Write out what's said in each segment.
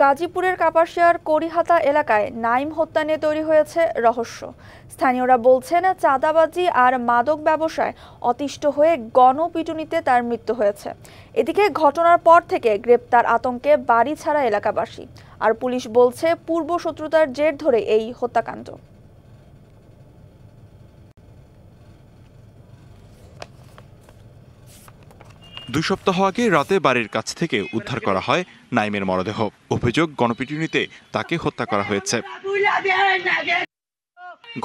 গাজীপুরের কাপাসিয়ার করিহাতা এলাকায় নাইম হত্যা নিয়ে তৈরি হয়েছে রহস্য। স্থানীয়রা বলছেন, চাঁদাবাজি আর মাদক ব্যবসায় অতিষ্ঠ হয়ে গণপিটুনিতে তার মৃত্যু হয়েছে। এদিকে ঘটনার পর থেকে গ্রেপ্তার আতঙ্কে বাড়ি ছাড়া এলাকাবাসী। আর পুলিশ বলছে, পূর্ব শত্রুতার জের ধরে এই হত্যাকাণ্ড। 2 সপ্তাহ আগে রাতে বাড়ির কাছ থেকে উদ্ধার করা হয় নাইমের মরদেহ। অভিযোগ, গণপিটুনিতে তাকে হত্যা করা হয়েছে।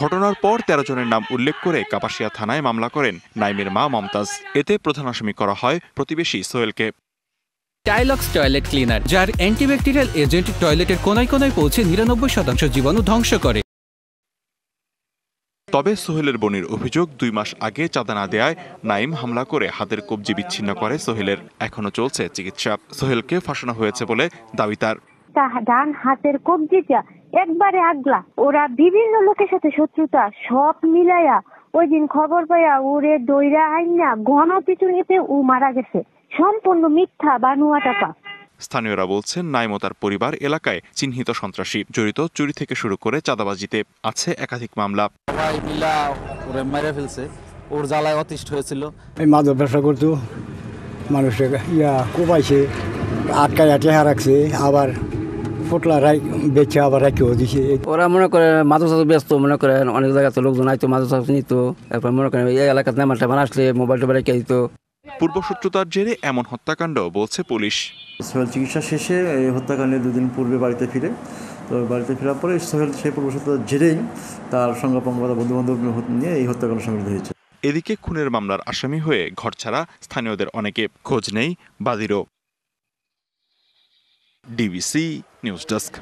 ঘটনার পর 13 জনের নাম উল্লেখ করে কাপাসিয়া থানায় মামলা করেন নাইমের মা মমতাজ। এতে প্রধান আসামি করা হয় প্রতিবেশী সোহেলকে। টাইলক্স টয়লেট ক্লিনার, যার অ্যান্টিব্যাকটেরিয়াল এজেন্ট টয়লেটের কোনায় কোনায় পৌঁছে 99% জীবাণু ধ্বংস করে। তবে সোহেলের বোনের অভিযোগ, 2 মাস আগে চাঁদা না দেয়ায় নাইম হামলা করে হাতের কবজি বিচ্ছিন্ন করে সোহেলের। এখনো চলছে চিকিৎসা। সোহেলকে ফাঁসানো হয়েছে বলে দাবি তার। ডান হাতের কবজিটা একবারে আগলা। ওরা বিভিন্ন লোকের সাথে শত্রুতা, সব মিলাইয়া ওই দিন খবর পাইয়া ওরে দইরা আইনা গণপিটুনিতে ও মারা গেছে। সম্পূর্ণ মিথ্যা বানুয়া টাকা। স্থানীয়রা বলছেন, নাইম ও তার পরিবার এলাকায় চিহ্নিত সন্ত্রাসী, জড়িত চুরি থেকে শুরু করে চাঁদাবাজিতে। আছে একাধিক মামলা। ওরে মেরে ফেলছে, ওর জ্বালায় অতিষ্ঠ হয়েছিল। এই মাদক ব্যবসা করতো, মানুষের কোপাইছে, আটকায় আটকে রাখছে, আবার ফোটলা বেচে আবার রাখিও দিছে। ওরা মনে করে মাদক ব্যস্ত, মনে করেন অনেক জায়গাতে লোকজন আইতো, মাদক নিত। এরপর মনে করেন এই এলাকাতে নামার আসলে মোবাইল টোবাইল রেখে দিত। পূর্ব শত্রুতার জেরে এমন হত্যাকাণ্ড বলছে পুলিশ। সোহেল চিকিৎসা শেষে এই হত্যাকাণ্ডের 2 দিন পূর্বে বাড়িতে ফিরে। তো বাড়িতে ফেরার পরে সোহেল সেই পূর্ব শত্রুতার জেরেই তার সঙ্গপঙ্গতা বন্ধুবান্ধব নিয়ে এই হত্যাকাণ্ড সংঘটিত হয়েছে। এদিকে খুনের মামলার আসামি হয়ে ঘরছাড়া স্থানীয়দের অনেকে, খোঁজ নেই বাদীরও। DBC news desk.